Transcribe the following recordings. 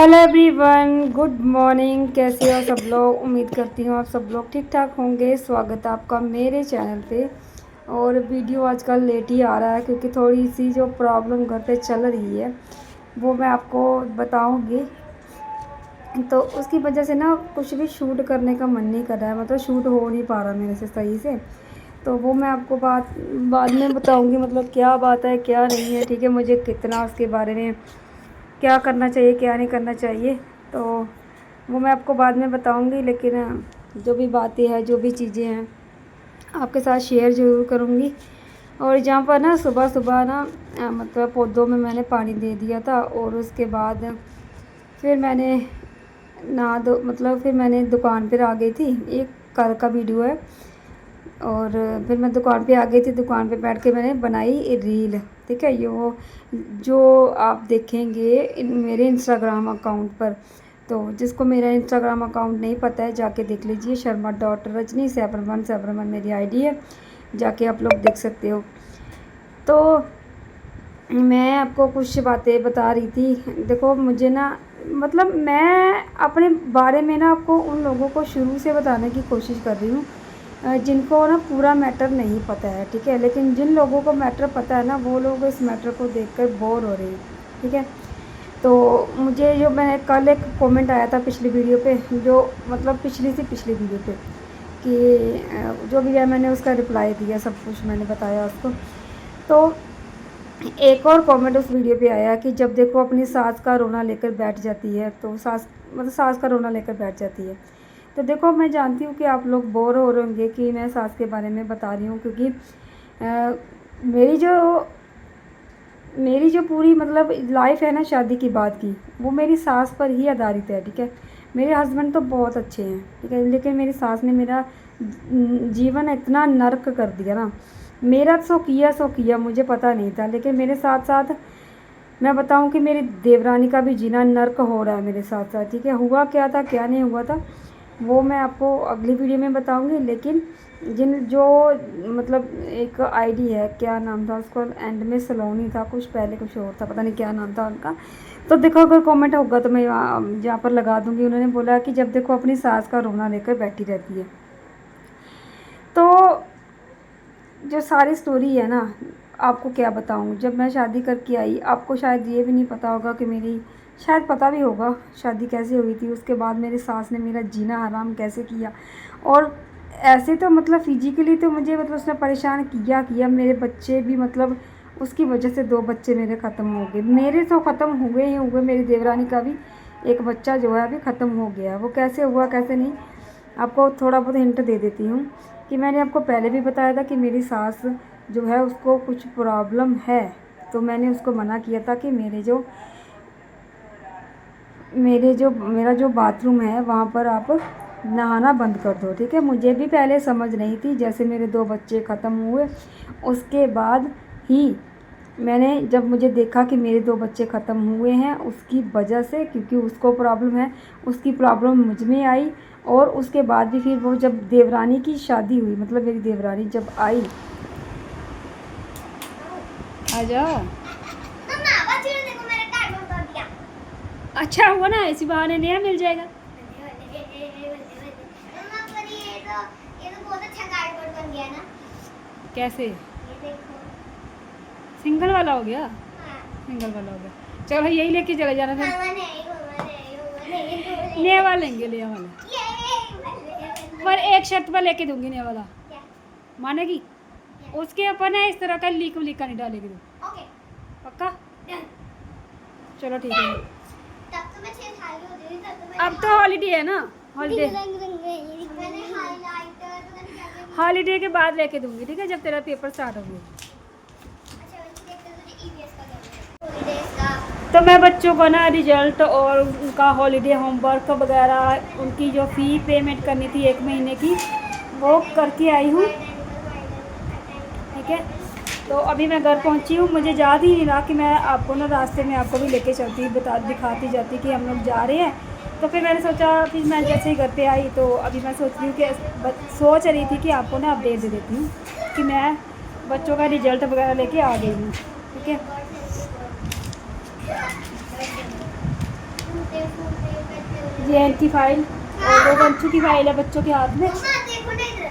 Hello everyone, good morning. कैसे हो सब लोग? उम्मीद करती हूँ आप सब लोग ठीक ठाक होंगे। स्वागत है आपका मेरे चैनल पे। और वीडियो आजकल लेट ही आ रहा है क्योंकि थोड़ी सी जो प्रॉब्लम घर पे चल रही है वो मैं आपको बताऊंगी। तो उसकी वजह से ना कुछ भी शूट करने का मन नहीं कर रहा है, मतलब शूट हो नहीं पा रहा मेरे से सही से। तो वो मैं आपको बाद में बताऊंगी, मतलब क्या बात है क्या नहीं है। ठीक है, मुझे कितना उसके बारे में क्या करना चाहिए क्या नहीं करना चाहिए तो वो मैं आपको बाद में बताऊंगी। लेकिन जो भी बातें हैं जो भी चीज़ें हैं आपके साथ शेयर ज़रूर करूंगी। और जहाँ पर ना सुबह सुबह ना मतलब पौधों में मैंने पानी दे दिया था और उसके बाद फिर मैंने नहा दो मतलब फिर मैंने दुकान पर आ गई थी। एक कल का वीडियो है। और फिर मैं दुकान पे आ गई थी, दुकान पे बैठ के मैंने बनाई रील। ठीक है, ये वो जो आप देखेंगे मेरे इंस्टाग्राम अकाउंट पर। तो जिसको मेरा इंस्टाग्राम अकाउंट नहीं पता है जाके देख लीजिए, शर्मा.रजनी717 मेरी आईडी है, जाके आप लोग देख सकते हो। तो मैं आपको कुछ बातें बता रही थी। देखो मुझे ना मतलब मैं अपने बारे में ना आपको उन लोगों को शुरू से बताने की कोशिश कर रही हूँ जिनको ना पूरा मैटर नहीं पता है। ठीक है, लेकिन जिन लोगों को मैटर पता है ना वो लोग इस मैटर को देखकर बोर हो रहे हैं। ठीक है, तो मुझे जो मैंने कल एक कमेंट आया था पिछली वीडियो पे, जो मतलब पिछली वीडियो पे कि जो भी है मैंने उसका रिप्लाई दिया, सब कुछ मैंने बताया उसको। तो एक और कमेंट उस वीडियो पे आया कि जब देखो अपनी सास का रोना लेकर बैठ जाती है, तो सास का रोना लेकर बैठ जाती है। तो देखो मैं जानती हूँ कि आप लोग बोर हो रहे होंगे कि मैं सास के बारे में बता रही हूँ, क्योंकि मेरी जो पूरी मतलब लाइफ है ना शादी की बाद की, वो मेरी सास पर ही आधारित है। ठीक है, मेरे हस्बैंड तो बहुत अच्छे हैं, ठीक है, लेकिन मेरी सास ने मेरा जीवन इतना नर्क कर दिया ना। मेरा सो किया मुझे पता नहीं था, लेकिन मेरे साथ साथ मैं बताऊं कि मेरी देवरानी का भी जीना नर्क हो रहा है मेरे साथ साथ। ठीक है, हुआ क्या था क्या नहीं हुआ था वो मैं आपको अगली वीडियो में बताऊंगी। लेकिन जो मतलब एक आईडी है, क्या नाम था उसको, एंड में सलोनी था, कुछ पहले कुछ और था, पता नहीं क्या नाम था उनका। तो देखो अगर कमेंट होगा तो मैं यहाँ पर लगा दूंगी। उन्होंने बोला कि जब देखो अपनी सास का रोना लेकर बैठी रहती है। तो जो सारी स्टोरी है ना, आपको क्या बताऊँ। जब मैं शादी करके आई, आपको शायद ये भी नहीं पता होगा कि मेरी, शायद पता भी होगा शादी कैसे हुई थी। उसके बाद मेरी सास ने मेरा जीना हराम कैसे किया। और ऐसे तो मतलब फिजिकली तो मुझे मतलब उसने परेशान किया मेरे बच्चे भी मतलब उसकी वजह से 2 बच्चे मेरे ख़त्म हो गए। मेरे तो ख़त्म हुए ही हुए, मेरी देवरानी का भी एक बच्चा जो है अभी ख़त्म हो गया। वो कैसे हुआ कैसे नहीं, आपको थोड़ा बहुत हिंट दे देती हूँ कि मैंने आपको पहले भी बताया था कि मेरी सास जो है उसको कुछ प्रॉब्लम है। तो मैंने उसको मना किया था कि मेरा जो बाथरूम है वहाँ पर आप नहाना बंद कर दो। ठीक है, मुझे भी पहले समझ नहीं थी। जैसे मेरे 2 बच्चे ख़त्म हुए उसके बाद ही मैंने, जब मुझे देखा कि मेरे 2 बच्चे ख़त्म हुए हैं उसकी वजह से, क्योंकि उसको प्रॉब्लम है, उसकी प्रॉब्लम मुझ में आई। और उसके बाद भी फिर वो जब देवरानी की शादी हुई, मतलब मेरी देवरानी जब आई, आ जाओ, अच्छा हुआ ना, इसी बहाने नया मिल जाएगा। कैसे सिंगल वाला हो गया? सिंगल वाला हो गया, चलो यही लेके चले जाना फिर। नया वाला लेंगे, नया वाला, पर एक शर्त पर लेके दूंगी, नया वाला मानेगी? उसके ऊपर ना इस तरह का लीक का नहीं डालेगी तू, पक्का? चलो ठीक है। अब तो हॉलीडे है ना, हॉलीडे के बाद लेके दूंगी। ठीक है, जब तेरा पेपर स्टार्ट हो गया। तो मैं बच्चों को ना रिजल्ट और उनका हॉलीडे होमवर्क वगैरह, उनकी जो फ़ी पेमेंट करनी थी 1 महीने की, वो करके आई हूँ। ठीक है, तो अभी मैं घर पहुँची हूँ। मुझे याद ही नहीं रहा कि मैं आपको ना रास्ते में आपको भी लेके चलती दिखाती जाती कि हम लोग जा रहे हैं। तो फिर मैंने सोचा, फिर मैं जैसे ही घर पे आई तो अभी मैं सोच रही हूँ कि सोच रही थी कि आपको ना अपडेट दे देती हूँ कि मैं बच्चों का रिजल्ट वगैरह लेके आ गई हूँ। ठीक है, ये इनकी फाइल और वो बंचू की फाइल है बच्चों के हाथ में। मम्मा देखो ना इधर,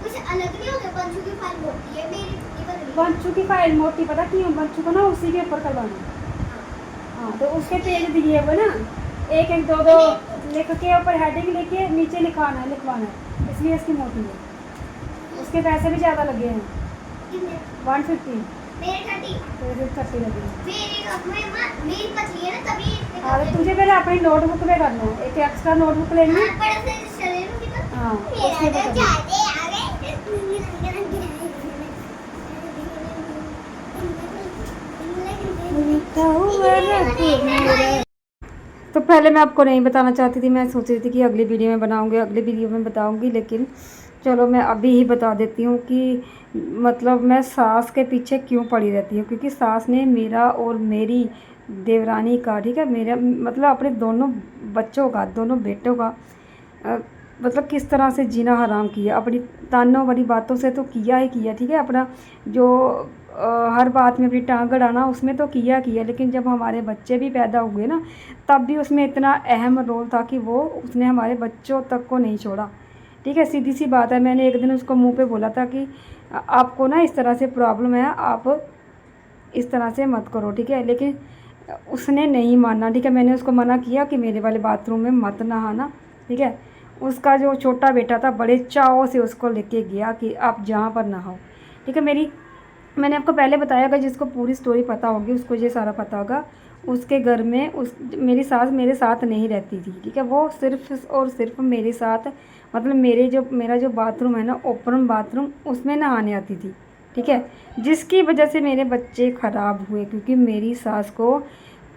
कुछ अलग नहीं हो गया। बंचू की फाइल मोटी है, मेरी इतनी बड़ी है। बंचू की फाइल मोटी पता क्यों? बंचू को ना उसी के ऊपर करवाना। हाँ तो उसके पेज दिए हुए ना, एक एक दो दो लिख के ऊपर हेडिंग लिखे नीचे लिखवाना है, इसलिए इसकी मोटी है। उसके पैसे भी ज़्यादा लगे हैं, कितने? 150। मेरे 30। तो फिर 30 लगे हैं। मेरी पतली है ना, तभी इतने हाँ तो तुझे पहले अपनी नोटबुक में करना है, एक एक्स्ट्रा नोटबुक लेनी है। हाँ, बड़े से चले लूंगी तो। हाँ मेरा उसमें तो करना है। जाते आ गए। तो पहले मैं आपको नहीं बताना चाहती थी, मैं सोच रही थी कि अगली वीडियो में बनाऊंगी, अगली वीडियो में बताऊंगी, लेकिन चलो मैं अभी ही बता देती हूँ कि मतलब मैं सास के पीछे क्यों पड़ी रहती हूँ। क्योंकि सास ने मेरा और मेरी देवरानी का, ठीक है, मेरा मतलब अपने दोनों बच्चों का, दोनों बेटों का अ, मतलब किस तरह से जीना हराम किया। अपनी तानों वाली बातों से तो किया ही किया, ठीक है, अपना जो हर बात में अपनी टांग अड़ाना उसमें तो किया, लेकिन जब हमारे बच्चे भी पैदा हुए ना, तब भी उसमें इतना अहम रोल था कि वो उसने हमारे बच्चों तक को नहीं छोड़ा। ठीक है, सीधी सी बात है। मैंने एक दिन उसको मुंह पे बोला था कि आपको ना इस तरह से प्रॉब्लम है, आप इस तरह से मत करो, ठीक है, लेकिन उसने नहीं माना। ठीक है, मैंने उसको मना किया कि मेरे वाले बाथरूम में मत नहाना, ठीक है। उसका जो छोटा बेटा था बड़े चाव से उसको लेके गया कि आप जहाँ पर नहाओ, ठीक है। मैंने आपको पहले बताया, अगर जिसको पूरी स्टोरी पता होगी उसको ये सारा पता होगा। उसके घर में मेरी सास मेरे साथ नहीं रहती थी, ठीक है, वो सिर्फ और सिर्फ मेरे साथ, मतलब मेरा जो बाथरूम है ना, ओपन बाथरूम, उसमें नहाने आती थी, ठीक है। जिसकी वजह से मेरे बच्चे ख़राब हुए, क्योंकि मेरी सास को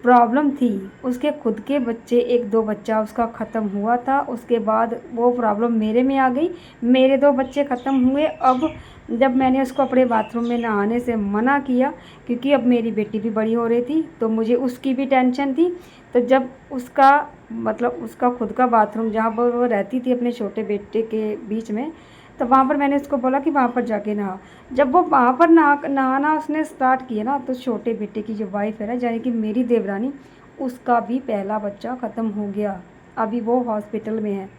प्रॉब्लम थी। उसके खुद के बच्चे, एक दो बच्चा उसका ख़त्म हुआ था, उसके बाद वो प्रॉब्लम मेरे में आ गई, मेरे दो बच्चे ख़त्म हुए। अब जब मैंने उसको अपने बाथरूम में नहाने से मना किया, क्योंकि अब मेरी बेटी भी बड़ी हो रही थी, तो मुझे उसकी भी टेंशन थी। तो जब उसका मतलब उसका खुद का बाथरूम, जहाँ पर वो रहती थी अपने छोटे बेटे के बीच में, तो वहाँ पर मैंने उसको बोला कि वहाँ पर जाके नहा। जब वो वहाँ पर नहाना उसने स्टार्ट किया ना, तो छोटे बेटे की जो वाइफ है ना, यानी कि मेरी देवरानी, उसका भी पहला बच्चा ख़त्म हो गया। अभी वो हॉस्पिटल में है,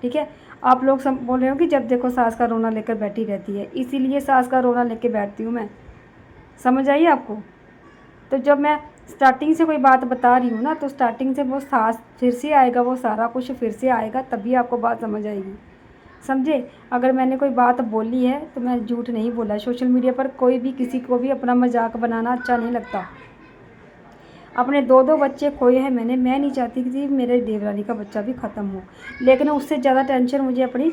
ठीक है। आप लोग सब बोल रहे हो कि जब देखो सास का रोना लेकर बैठी रहती है, इसीलिए सास का रोना लेकर बैठती हूँ मैं। समझ आई आपको? तो जब मैं स्टार्टिंग से कोई बात बता रही हूँ ना, तो स्टार्टिंग से वो सास फिर से आएगा, वो सारा कुछ फिर से आएगा, तभी आपको बात समझ आएगी, समझे। अगर मैंने कोई बात बोली है तो मैं झूठ नहीं बोला है। सोशल मीडिया पर कोई भी किसी को भी अपना मजाक बनाना अच्छा नहीं लगता। अपने दो दो बच्चे खोए हैं मैंने, मैं नहीं चाहती कि मेरे देवरानी का बच्चा भी ख़त्म हो, लेकिन उससे ज़्यादा टेंशन मुझे अपनी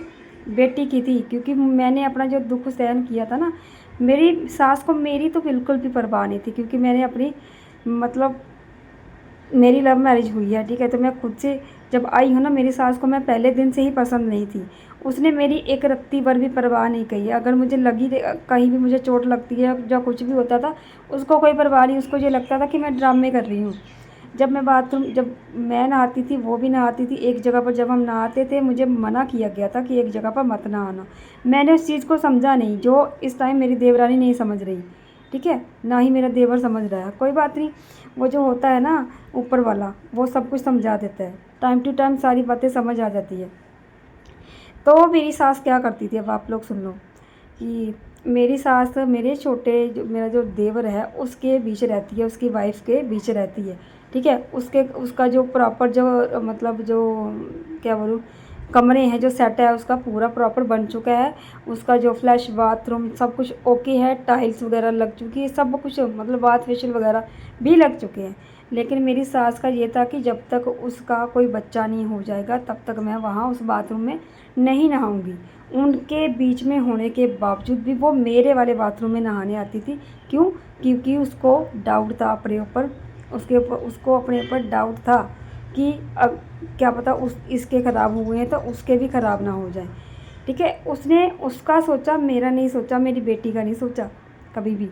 बेटी की थी। क्योंकि मैंने अपना जो दुख सहन किया था ना, मेरी सास को मेरी तो बिल्कुल भी परवाह नहीं थी, क्योंकि मैंने अपनी मतलब मेरी लव मैरिज हुई है, ठीक है। तो मैं खुद से जब आई हूँ ना, मेरी सास को मैं पहले दिन से ही पसंद नहीं थी। उसने मेरी एक रत्ती भर भी परवाह नहीं की है। अगर मुझे कहीं भी मुझे चोट लगती है, जो कुछ भी होता था, उसको कोई परवाह नहीं। उसको ये लगता था कि मैं ड्रामे कर रही हूँ। जब मैं नहाती थी, वो भी नहाती थी एक जगह पर। जब हम नहाते थे, मुझे मना किया गया था कि एक जगह पर मत नहाना। मैंने उस चीज़ को समझा नहीं, जो इस टाइम मेरी देवरानी नहीं समझ रही, ठीक है, ना ही मेरा देवर समझ रहा है। कोई बात नहीं, वो जो होता है ना ऊपर वाला, वो सब कुछ समझा देता है। टाइम टू टाइम सारी बातें समझ आ जाती है। तो मेरी सास क्या करती थी, अब आप लोग सुन लो कि मेरी सास मेरा जो देवर है उसके बीच रहती है, उसकी वाइफ के बीच रहती है, ठीक है। उसका जो प्रॉपर जो मतलब जो क्या बोलूँ, कमरे हैं, जो सेट है उसका पूरा प्रॉपर बन चुका है। उसका जो फ्लैश बाथरूम सब कुछ ओके है, टाइल्स वगैरह लग चुकी है, सब कुछ मतलब बाथ फेशियल वगैरह भी लग चुके हैं। लेकिन मेरी सास का ये था कि जब तक उसका कोई बच्चा नहीं हो जाएगा, तब तक मैं वहाँ उस बाथरूम में नहीं नहाऊंगी। उनके बीच में होने के बावजूद भी वो मेरे वाले बाथरूम में नहाने आती थी। क्यों? क्योंकि उसको डाउट था अपने ऊपर, उसको अपने ऊपर डाउट था कि अब क्या पता इसके ख़राब हुए हैं तो उसके भी ख़राब ना हो जाए, ठीक है। उसने उसका सोचा, मेरा नहीं सोचा, मेरी बेटी का नहीं सोचा कभी भी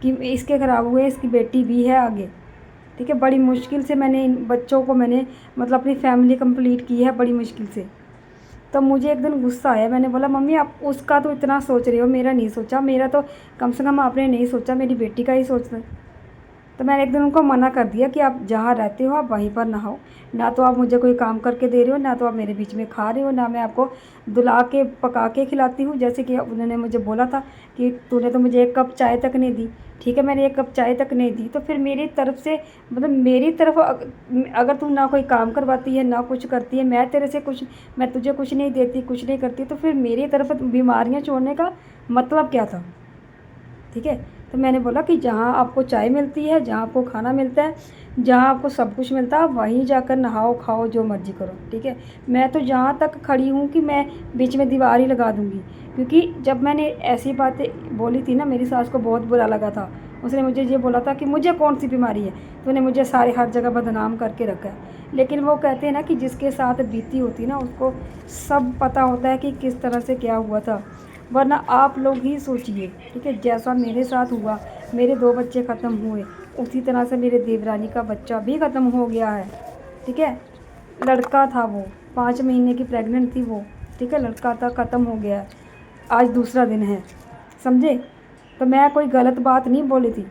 कि इसके ख़राब हुए, इसकी बेटी भी है आगे, ठीक है। बड़ी मुश्किल से मैंने इन बच्चों को मतलब अपनी फैमिली कंप्लीट की है बड़ी मुश्किल से। तो मुझे एक दिन गुस्सा आया, मैंने बोला मम्मी आप उसका तो इतना सोच रहे हो, मेरा नहीं सोचा। मेरा तो कम से कम आपने नहीं सोचा, मेरी बेटी का ही सोचना। तो मैंने एक दिन उनको मना कर दिया कि आप जहाँ रहते हो आप वहीं पर नहाओ, ना तो आप मुझे कोई काम करके दे रहे हो, ना तो आप मेरे बीच में खा रहे हो, ना मैं आपको दुला के पका के खिलाती हूँ। जैसे कि उन्होंने मुझे बोला था कि तूने तो मुझे 1 कप चाय तक नहीं दी। ठीक है, मैंने 1 कप चाय तक नहीं दी, तो फिर मेरी तरफ से मतलब मेरी तरफ अगर तू ना कोई काम करवाती है, ना कुछ करती है, मैं तुझे कुछ नहीं देती, कुछ नहीं करती, तो फिर मेरी तरफ बीमारियाँ छोड़ने का मतलब क्या था? ठीक है, तो मैंने बोला कि जहाँ आपको चाय मिलती है, जहाँ आपको खाना मिलता है, जहाँ आपको सब कुछ मिलता है, आप वहीं जाकर नहाओ, खाओ, जो मर्ज़ी करो। ठीक है, मैं तो जहाँ तक खड़ी हूँ कि मैं बीच में दीवार ही लगा दूँगी, क्योंकि जब मैंने ऐसी बातें बोली थी ना, मेरी सास को बहुत बुरा लगा था। उसने मुझे ये बोला था कि मुझे कौन सी बीमारी है, तूने मुझे सारे हर जगह बदनाम करके रखा है। लेकिन वो कहते हैं ना कि जिसके साथ बीती होती ना, उसको सब पता होता है कि किस तरह से क्या हुआ था। वरना आप लोग ही सोचिए, ठीक है, जैसा मेरे साथ हुआ, मेरे 2 बच्चे ख़त्म हुए, उसी तरह से मेरे देवरानी का बच्चा भी ख़त्म हो गया है। ठीक है, लड़का था वो, 5 महीने की प्रेग्नेंट थी वो। ठीक है, लड़का था, ख़त्म हो गया है, आज दूसरा दिन है, समझे? तो मैं कोई गलत बात नहीं बोली थी।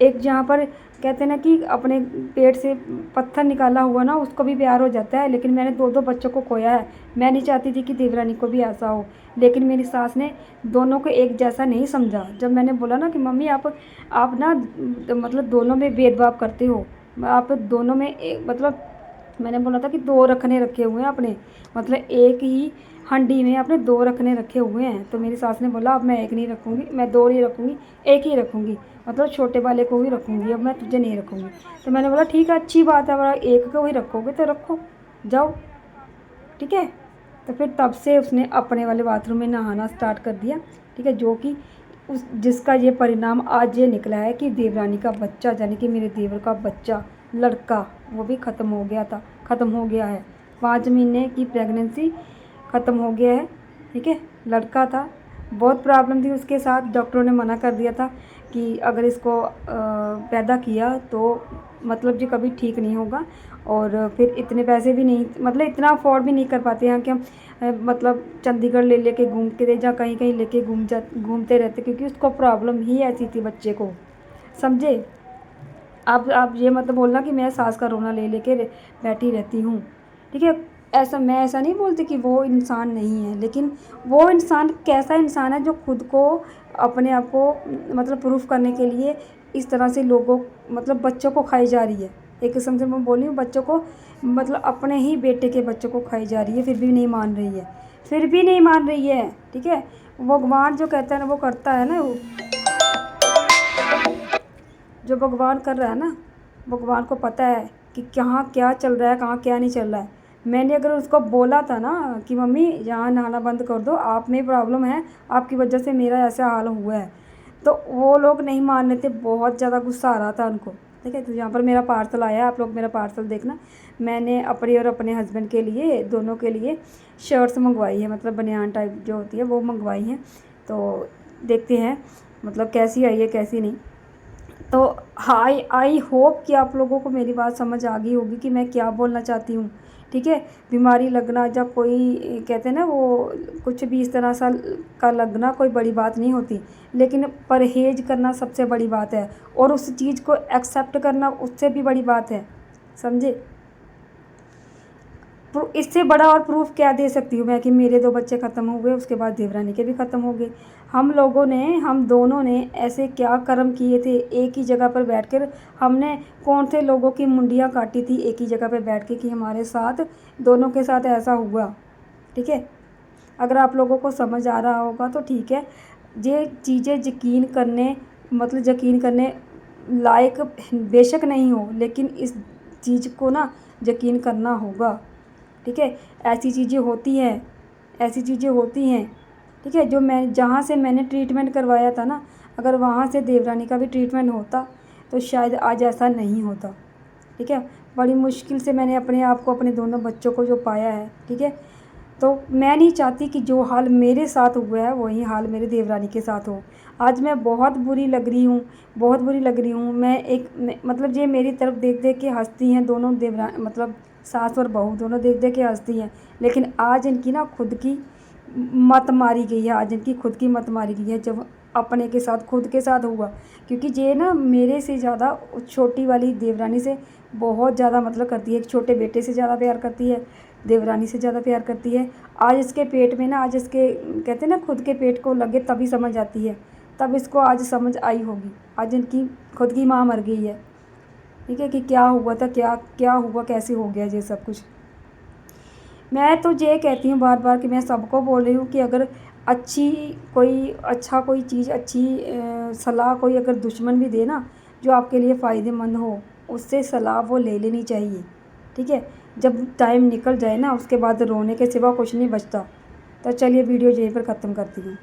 एक जहाँ पर कहते हैं ना कि अपने पेट से पत्थर निकाला हुआ ना, उसको भी प्यार हो जाता है, लेकिन मैंने 2-2 बच्चों को खोया है। मैं नहीं चाहती थी कि देवरानी को भी ऐसा हो, लेकिन मेरी सास ने दोनों को एक जैसा नहीं समझा। जब मैंने बोला ना कि मम्मी आप ना मतलब दोनों में भेदभाव करते हो, आप दोनों में मतलब मैंने बोला था कि 2 रखने रखे हुए हैं अपने, मतलब एक ही हंडी में आपने 2 रखने रखे हुए हैं। तो मेरी सास ने बोला अब मैं 1 नहीं रखूँगी, मैं 2 नहीं रखूँगी, 1 ही रखूँगी, मतलब छोटे वाले को ही रखूँगी, अब मैं तुझे नहीं रखूँगी। तो मैंने बोला ठीक है, अच्छी बात है, अगर 1 को ही रखोगे तो रखो, जाओ। ठीक है, तो फिर तब से उसने अपने वाले बाथरूम में नहाना स्टार्ट कर दिया। ठीक है, जो कि उस जिसका ये परिणाम आज ये निकला है कि देवरानी का बच्चा, यानी कि मेरे देवर का बच्चा, लड़का, वो भी ख़त्म हो गया है। 5 महीने की प्रेगनेंसी ख़त्म हो गया है। ठीक है, लड़का था, बहुत प्रॉब्लम थी उसके साथ। डॉक्टरों ने मना कर दिया था कि अगर इसको पैदा किया तो मतलब ये कभी ठीक नहीं होगा, और फिर इतने पैसे भी नहीं, मतलब इतना अफोर्ड भी नहीं कर पाते हैं कि हम मतलब चंडीगढ़ ले लेके घूमते रहे, या कहीं कहीं लेके घूमते रहते, क्योंकि उसको प्रॉब्लम ही ऐसी थी बच्चे को, समझे? आप ये मत बोलना कि मैं सास का रोना ले लेके बैठी रहती हूँ। ठीक है, मैं ऐसा नहीं बोलती कि वो इंसान नहीं है, लेकिन वो इंसान कैसा इंसान है जो खुद को अपने आप को मतलब प्रूफ करने के लिए इस तरह से लोगों मतलब बच्चों को खाई जा रही है। एक किस्म से मैं बोल रही हूँ, बच्चों को मतलब अपने ही बेटे के बच्चों को खाई जा रही है, फिर भी नहीं मान रही है, फिर भी नहीं मान रही है। ठीक है, भगवान जो कहता है ना वो करता है ना, वो जो भगवान कर रहा है ना, भगवान को पता है कि कहाँ क्या चल रहा है, कहाँ क्या नहीं चल रहा है। मैंने अगर उसको बोला था ना कि मम्मी यहाँ नहाना बंद कर दो, आप में प्रॉब्लम है, आपकी वजह से मेरा ऐसा हाल हुआ है, तो वो लोग नहीं मान रहे थे, बहुत ज़्यादा गुस्सा आ रहा था उनको। ठीक है, तो यहाँ पर मेरा पार्सल आया, आप लोग मेरा पार्सल देखना। मैंने अपने और अपने हस्बैंड के लिए, दोनों के लिए शर्ट्स मंगवाई है, मतलब बनियान टाइप जो होती है वो मंगवाई हैं। तो देखते हैं मतलब कैसी आई है कैसी नहीं। तो आई होप कि आप लोगों को मेरी बात समझ आ गई होगी कि मैं क्या बोलना चाहती हूँ। ठीक है, बीमारी लगना, जब कोई कहते हैं ना वो कुछ भी इस तरह सा का लगना कोई बड़ी बात नहीं होती, लेकिन परहेज़ करना सबसे बड़ी बात है, और उस चीज़ को एक्सेप्ट करना उससे भी बड़ी बात है, समझे? इससे बड़ा और प्रूफ क्या दे सकती हूँ मैं कि मेरे 2 बच्चे ख़त्म हो गए, उसके बाद देवरानी के भी ख़त्म हो गए। हम दोनों ने ऐसे क्या कर्म किए थे, एक ही जगह पर बैठकर हमने कौन से लोगों की मुंडियाँ काटी थी एक ही जगह पर बैठ के कि हमारे साथ दोनों के साथ ऐसा हुआ। ठीक है, अगर आप लोगों को समझ आ रहा होगा तो ठीक है। ये चीज़ें यकीन करने लायक बेशक नहीं हो, लेकिन इस चीज़ को ना यकीन करना होगा। ठीक है, ऐसी चीज़ें होती हैं, ऐसी चीज़ें होती हैं। ठीक है, जो मैं जहाँ से मैंने ट्रीटमेंट करवाया था ना, अगर वहाँ से देवरानी का भी ट्रीटमेंट होता तो शायद आज ऐसा नहीं होता। ठीक है, बड़ी मुश्किल से मैंने अपने आप को, अपने दोनों बच्चों को जो पाया है। ठीक है, तो मैं नहीं चाहती कि जो हाल मेरे साथ हुआ है वही हाल मेरे देवरानी के साथ हो। आज मैं बहुत बुरी लग रही हूँ, बहुत बुरी लग रही हूँ। मतलब ये मेरी तरफ देख देख के हंसती हैं दोनों, मतलब सास और बहू दोनों देख देख के हंसती हैं, लेकिन आज इनकी ना खुद की मत मारी गई है, आज इनकी खुद की मत मारी गई है। जब अपने के साथ, खुद के साथ हुआ। क्योंकि ये ना मेरे से ज़्यादा छोटी वाली देवरानी से बहुत ज़्यादा मतलब करती है, एक छोटे बेटे से ज़्यादा प्यार करती है, देवरानी से ज़्यादा प्यार करती है। आज इसके पेट में ना, आज इसके कहते हैं ना खुद के पेट को लगे तभी समझ आती है, तब इसको आज समझ आई होगी। आज इनकी खुद की माँ मर गई है, ठीक है, कि क्या हुआ था, क्या क्या हुआ, कैसे हो गया ये सब कुछ। मैं तो ये कहती हूँ बार बार कि मैं सबको बोल रही हूँ कि अगर कोई चीज़, अच्छी सलाह कोई अगर दुश्मन भी दे ना, जो आपके लिए फ़ायदेमंद हो, उससे सलाह वो ले लेनी चाहिए, ठीक है। जब टाइम निकल जाए ना, उसके बाद रोने के सिवा कुछ नहीं बचता। तो चलिए वीडियो यहीं पर ख़त्म करती हूँ।